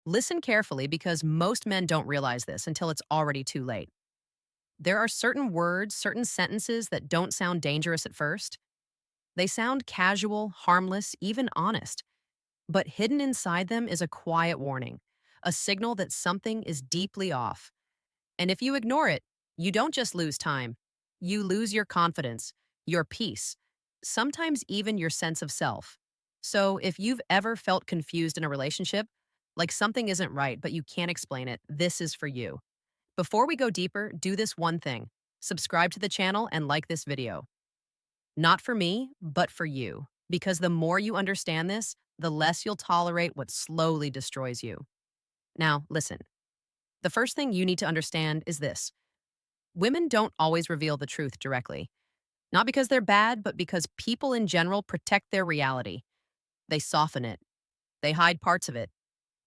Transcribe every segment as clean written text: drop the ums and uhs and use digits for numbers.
Listen carefully because most men don't realize this until it's already too late. There are certain words, certain sentences that don't sound dangerous at first. They sound casual, harmless, even honest. But hidden inside them is a quiet warning, a signal that something is deeply off. And if you ignore it, you don't just lose time, you lose your confidence, your peace, sometimes even your sense of self. So if you've ever felt confused in a relationship, like something isn't right, but you can't explain it, this is for you. Before we go deeper, do this one thing: subscribe to the channel and like this video. Not for me, but for you. Because the more you understand this, the less you'll tolerate what slowly destroys you. Now, listen. The first thing you need to understand is this: women don't always reveal the truth directly. Not because they're bad, but because people in general protect their reality. They soften it, they hide parts of it,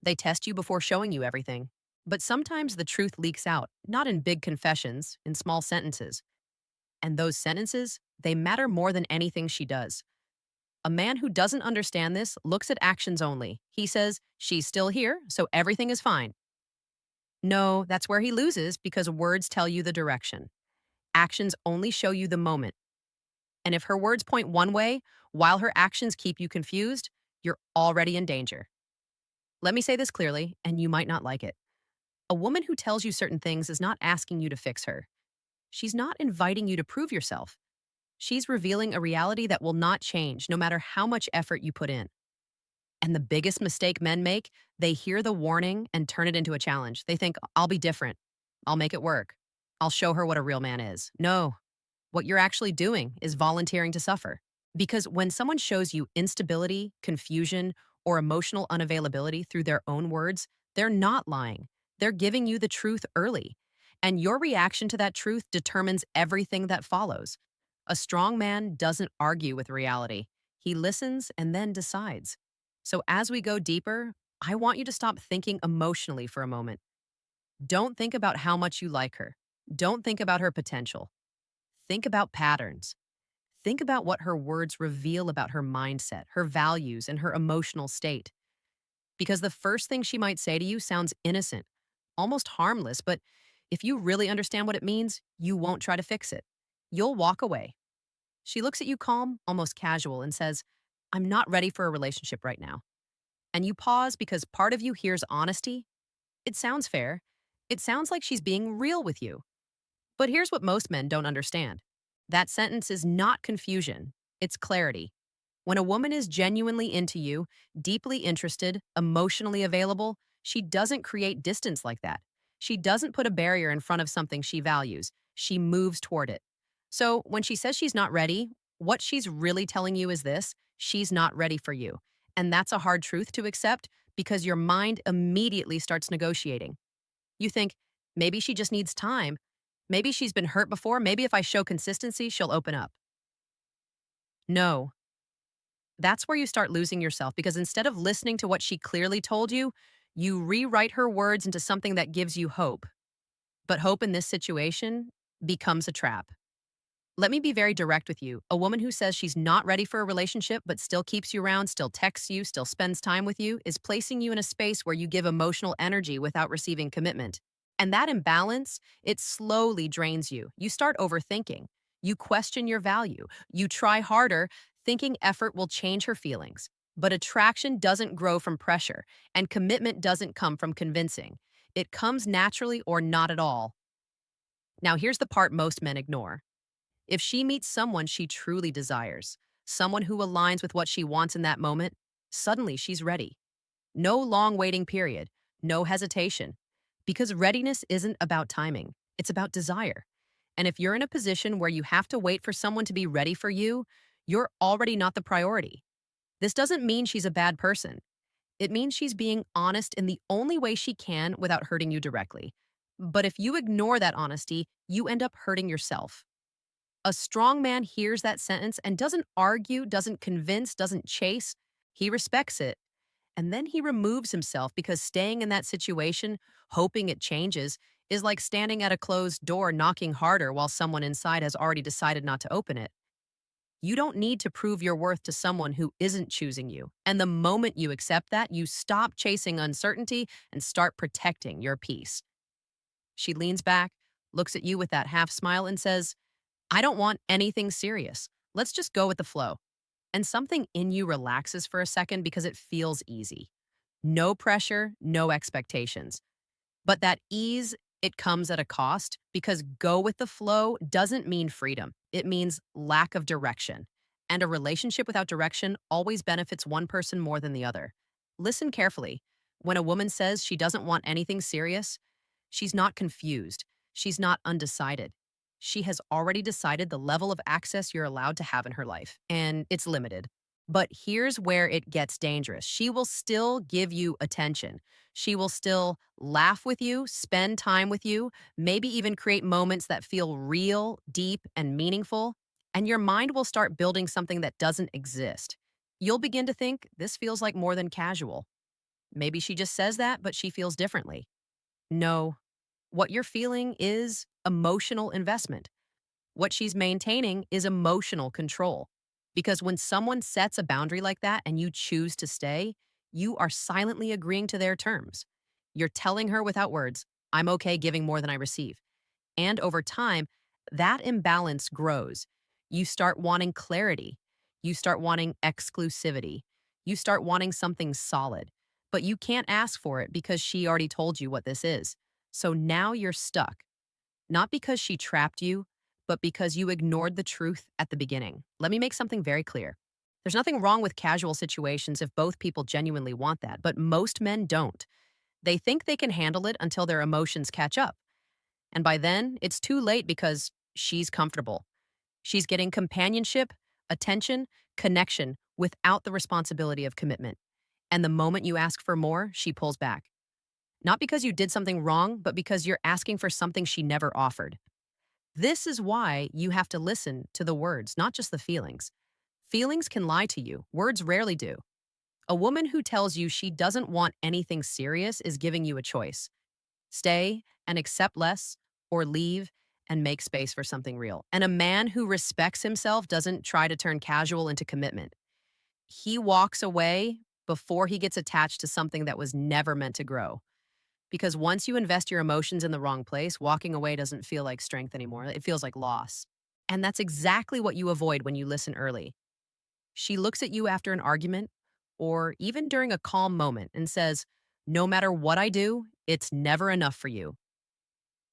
they test you before showing you everything. But sometimes the truth leaks out, not in big confessions, in small sentences. And those sentences, they matter more than anything she does. A man who doesn't understand this looks at actions only. He says, she's still here, so everything is fine. No, that's where he loses because words tell you the direction. Actions only show you the moment. And if her words point one way, while her actions keep you confused, you're already in danger. Let me say this clearly, and you might not like it. A woman who tells you certain things is not asking you to fix her. She's not inviting you to prove yourself. She's revealing a reality that will not change no matter how much effort you put in. And the biggest mistake men make, they hear the warning and turn it into a challenge. They think, I'll be different. I'll make it work. I'll show her what a real man is. No, what you're actually doing is volunteering to suffer. Because when someone shows you instability, confusion, or emotional unavailability through their own words, they're not lying. They're giving you the truth early. And your reaction to that truth determines everything that follows. A strong man doesn't argue with reality. He listens and then decides. So as we go deeper, I want you to stop thinking emotionally for a moment. Don't think about how much you like her. Don't think about her potential. Think about patterns. Think about what her words reveal about her mindset, her values, and her emotional state. Because the first thing she might say to you sounds innocent, almost harmless, but if you really understand what it means, you won't try to fix it. You'll walk away. She looks at you calm, almost casual, and says, I'm not ready for a relationship right now. And you pause because part of you hears honesty. It sounds fair. It sounds like she's being real with you. But here's what most men don't understand: that sentence is not confusion, it's clarity. When a woman is genuinely into you, deeply interested, emotionally available, she doesn't create distance like that. She doesn't put a barrier in front of something she values. She moves toward it. So when she says she's not ready, what she's really telling you is this: she's not ready for you. And that's a hard truth to accept because your mind immediately starts negotiating. You think, maybe she just needs time. Maybe she's been hurt before. Maybe if I show consistency, she'll open up. No, that's where you start losing yourself because instead of listening to what she clearly told you, you rewrite her words into something that gives you hope. But hope in this situation becomes a trap. Let me be very direct with you. A woman who says she's not ready for a relationship but still keeps you around, still texts you, still spends time with you, is placing you in a space where you give emotional energy without receiving commitment. And that imbalance, it slowly drains you. You start overthinking. You question your value. You try harder, thinking effort will change her feelings. But attraction doesn't grow from pressure, and commitment doesn't come from convincing. It comes naturally or not at all. Now, here's the part most men ignore. If she meets someone she truly desires, someone who aligns with what she wants in that moment, suddenly she's ready. No long waiting period, no hesitation. Because readiness isn't about timing, it's about desire. And if you're in a position where you have to wait for someone to be ready for you, you're already not the priority. This doesn't mean she's a bad person. It means she's being honest in the only way she can without hurting you directly. But if you ignore that honesty, you end up hurting yourself. A strong man hears that sentence and doesn't argue, doesn't convince, doesn't chase. He respects it. And then he removes himself because staying in that situation, hoping it changes, is like standing at a closed door knocking harder while someone inside has already decided not to open it. You don't need to prove your worth to someone who isn't choosing you. And the moment you accept that, you stop chasing uncertainty and start protecting your peace. She leans back, looks at you with that half smile, and says, I don't want anything serious. Let's just go with the flow. And something in you relaxes for a second because it feels easy. No pressure, no expectations. But that ease, it comes at a cost because go with the flow doesn't mean freedom. It means lack of direction. And a relationship without direction always benefits one person more than the other. Listen carefully. When a woman says she doesn't want anything serious, she's not confused. She's not undecided. She has already decided the level of access you're allowed to have in her life, and it's limited. But here's where it gets dangerous. She will still give you attention. She will still laugh with you, spend time with you, maybe even create moments that feel real, deep, and meaningful. And your mind will start building something that doesn't exist. You'll begin to think this feels like more than casual. Maybe she just says that, but she feels differently. No, what you're feeling is emotional investment. What she's maintaining is emotional control. Because when someone sets a boundary like that and you choose to stay, you are silently agreeing to their terms. You're telling her without words, I'm okay giving more than I receive. And over time, that imbalance grows. You start wanting clarity. You start wanting exclusivity. You start wanting something solid. But you can't ask for it because she already told you what this is. So now you're stuck. Not because she trapped you, but because you ignored the truth at the beginning. Let me make something very clear. There's nothing wrong with casual situations if both people genuinely want that, but most men don't. They think they can handle it until their emotions catch up. And by then, it's too late because she's comfortable. She's getting companionship, attention, connection without the responsibility of commitment. And the moment you ask for more, she pulls back. Not because you did something wrong, but because you're asking for something she never offered. This is why you have to listen to the words, not just the feelings. Feelings can lie to you, words rarely do. A woman who tells you she doesn't want anything serious is giving you a choice. Stay and accept less, or leave and make space for something real. And a man who respects himself doesn't try to turn casual into commitment. He walks away before he gets attached to something that was never meant to grow. Because once you invest your emotions in the wrong place, walking away doesn't feel like strength anymore. It feels like loss. And that's exactly what you avoid when you listen early. She looks at you after an argument or even during a calm moment and says, no matter what I do, it's never enough for you.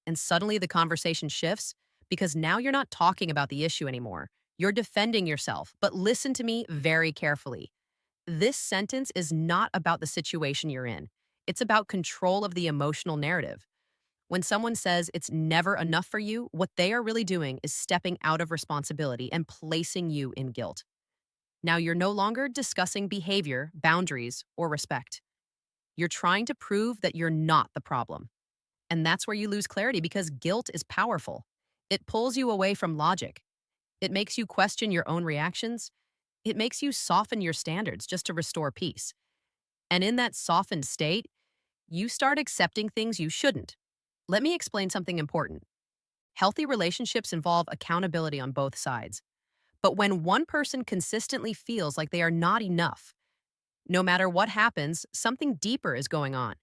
And suddenly the conversation shifts because now you're not talking about the issue anymore. You're defending yourself. But listen to me very carefully. This sentence is not about the situation you're in. It's about control of the emotional narrative. When someone says it's never enough for you, what they are really doing is stepping out of responsibility and placing you in guilt. Now you're no longer discussing behavior, boundaries, or respect. You're trying to prove that you're not the problem. And that's where you lose clarity because guilt is powerful. It pulls you away from logic. It makes you question your own reactions. It makes you soften your standards just to restore peace. And in that softened state, you start accepting things you shouldn't. Let me explain something important. Healthy relationships involve accountability on both sides. But when one person consistently feels like they are not enough, no matter what happens, something deeper is going on.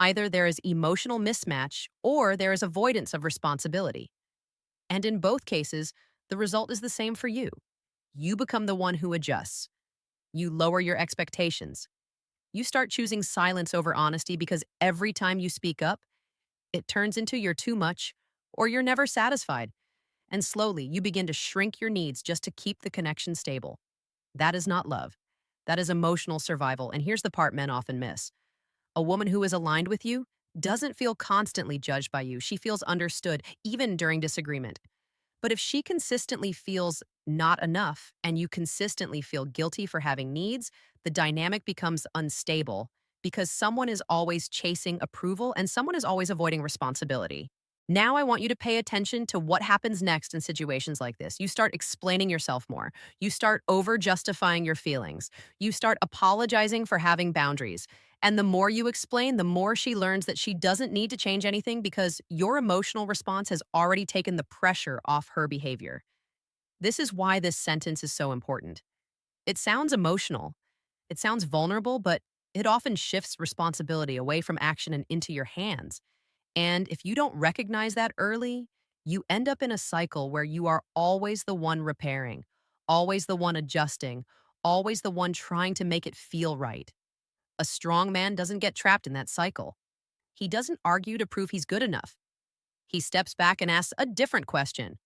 Either there is emotional mismatch or there is avoidance of responsibility. And in both cases, the result is the same for you. You become the one who adjusts. You lower your expectations. You start choosing silence over honesty because every time you speak up, it turns into you're too much or you're never satisfied. And slowly, you begin to shrink your needs just to keep the connection stable. That is not love. That is emotional survival. And here's the part men often miss. A woman who is aligned with you doesn't feel constantly judged by you. She feels understood, even during disagreement. But if she consistently feels not enough and you consistently feel guilty for having needs, the dynamic becomes unstable because someone is always chasing approval and someone is always avoiding responsibility. Now I want you to pay attention to what happens next in situations like this. You start explaining yourself more. You start over justifying your feelings. You start apologizing for having boundaries. And the more you explain, the more she learns that she doesn't need to change anything because your emotional response has already taken the pressure off her behavior. This is why this sentence is so important. It sounds emotional, it sounds vulnerable, but it often shifts responsibility away from action and into your hands. And if you don't recognize that early, you end up in a cycle where you are always the one repairing, always the one adjusting, always the one trying to make it feel right. A strong man doesn't get trapped in that cycle. He doesn't argue to prove he's good enough. He steps back and asks a different question.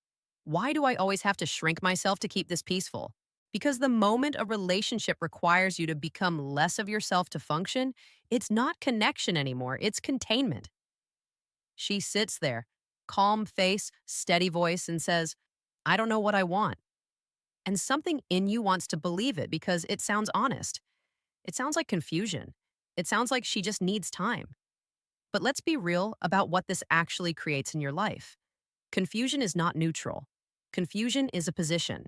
Why do I always have to shrink myself to keep this peaceful? Because the moment a relationship requires you to become less of yourself to function, it's not connection anymore, it's containment. She sits there, calm face, steady voice, and says, I don't know what I want. And something in you wants to believe it because it sounds honest. It sounds like confusion. It sounds like she just needs time. But let's be real about what this actually creates in your life. Confusion is not neutral. Confusion is a position.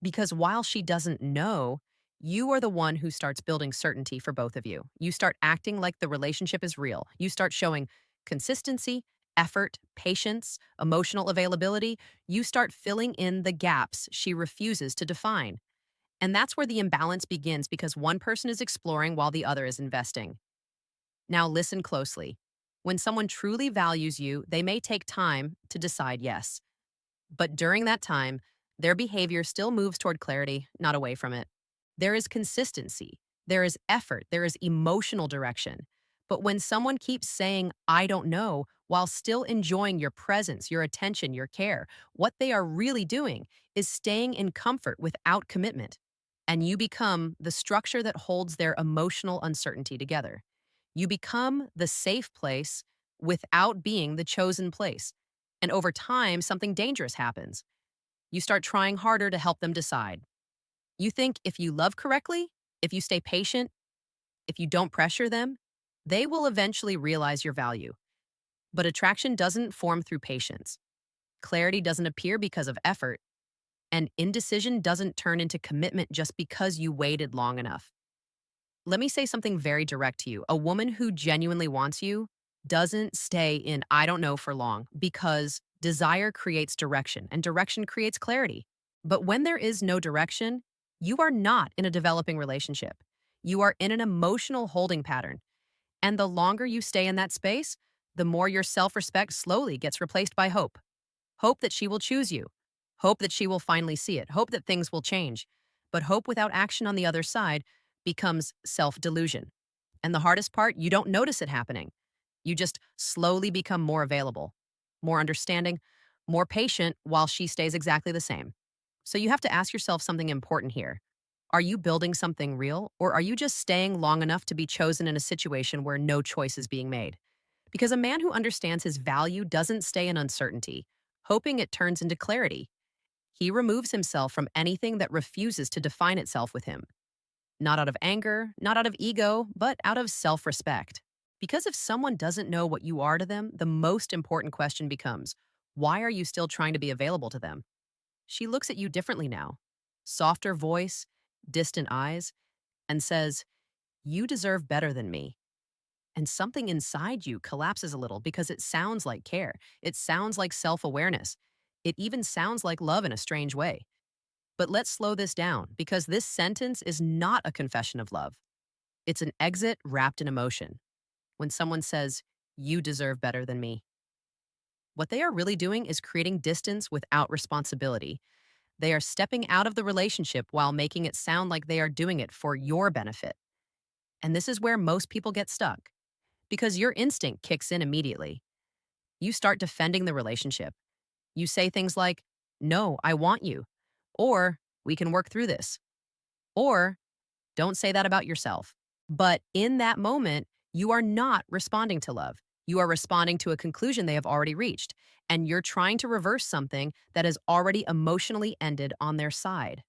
Because while she doesn't know, you are the one who starts building certainty for both of you. You start acting like the relationship is real. You start showing consistency, effort, patience, emotional availability. You start filling in the gaps she refuses to define. And that's where the imbalance begins because one person is exploring while the other is investing. Now, listen closely. When someone truly values you, they may take time to decide yes. But during that time, their behavior still moves toward clarity, not away from it. There is consistency, there is effort, there is emotional direction. But when someone keeps saying, I don't know, while still enjoying your presence, your attention, your care, what they are really doing is staying in comfort without commitment. And you become the structure that holds their emotional uncertainty together. You become the safe place without being the chosen place. And over time, something dangerous happens. You start trying harder to help them decide. You think if you love correctly, if you stay patient, if you don't pressure them, they will eventually realize your value. But attraction doesn't form through patience. Clarity doesn't appear because of effort, and indecision doesn't turn into commitment just because you waited long enough. Let me say something very direct to you. A woman who genuinely wants you doesn't stay in I don't know for long because desire creates direction and direction creates clarity. But when there is no direction, you are not in a developing relationship. You are in an emotional holding pattern. And the longer you stay in that space, the more your self respect slowly gets replaced by hope. Hope that she will choose you. Hope that she will finally see it. Hope that things will change. But hope without action on the other side becomes self delusion. And the hardest part, you don't notice it happening. You just slowly become more available, more understanding, more patient while she stays exactly the same. So you have to ask yourself something important here. Are you building something real, or are you just staying long enough to be chosen in a situation where no choice is being made? Because a man who understands his value doesn't stay in uncertainty, hoping it turns into clarity. He removes himself from anything that refuses to define itself with him. Not out of anger, not out of ego, but out of self respect. Because if someone doesn't know what you are to them, the most important question becomes, why are you still trying to be available to them? She looks at you differently now. Softer voice, distant eyes, and says, you deserve better than me. And something inside you collapses a little because it sounds like care. It sounds like self awareness. It even sounds like love in a strange way. But let's slow this down because this sentence is not a confession of love. It's an exit wrapped in emotion. When someone says, you deserve better than me, what they are really doing is creating distance without responsibility. They are stepping out of the relationship while making it sound like they are doing it for your benefit. And this is where most people get stuck because your instinct kicks in immediately. You start defending the relationship. You say things like, no, I want you, or we can work through this, or don't say that about yourself. But in that moment, you are not responding to love. You are responding to a conclusion they have already reached, and you're trying to reverse something that has already emotionally ended on their side.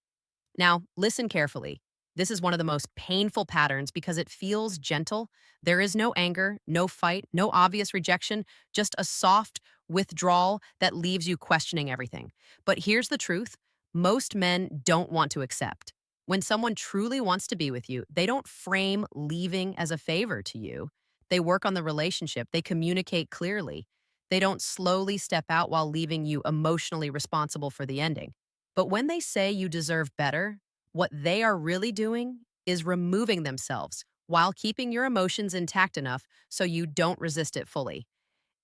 Now, listen carefully. This is one of the most painful patterns because it feels gentle. There is no anger, no fight, no obvious rejection, just a soft withdrawal that leaves you questioning everything. But here's the truth, most men don't want to accept. When someone truly wants to be with you, they don't frame leaving as a favor to you. They work on the relationship, they communicate clearly. They don't slowly step out while leaving you emotionally responsible for the ending. But when they say you deserve better, what they are really doing is removing themselves while keeping your emotions intact enough so you don't resist it fully.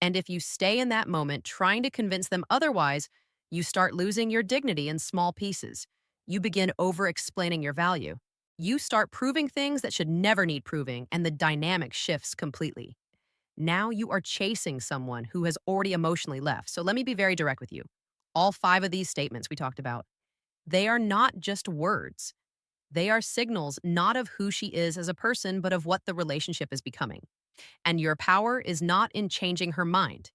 And if you stay in that moment trying to convince them otherwise, you start losing your dignity in small pieces. You begin over explaining your value. You start proving things that should never need proving, and the dynamic shifts completely. Now you are chasing someone who has already emotionally left. So let me be very direct with you. All five of these statements we talked about, they are not just words. They are signals not of who she is as a person, but of what the relationship is becoming. And your power is not in changing her mind.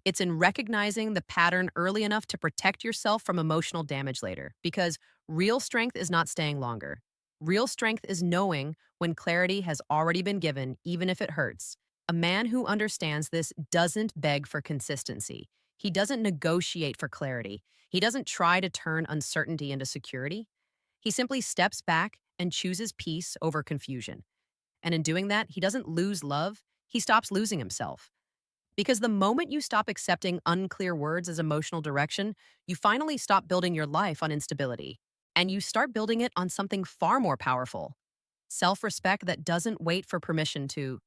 It's in recognizing the pattern early enough to protect yourself from emotional damage later. Because real strength is not staying longer. Real strength is knowing when clarity has already been given, even if it hurts. A man who understands this doesn't beg for consistency. He doesn't negotiate for clarity. He doesn't try to turn uncertainty into security. He simply steps back and chooses peace over confusion. And in doing that, he doesn't lose love, he stops losing himself. Because the moment you stop accepting unclear words as emotional direction, you finally stop building your life on instability. And you start building it on something far more powerful, self respect that doesn't wait for permission to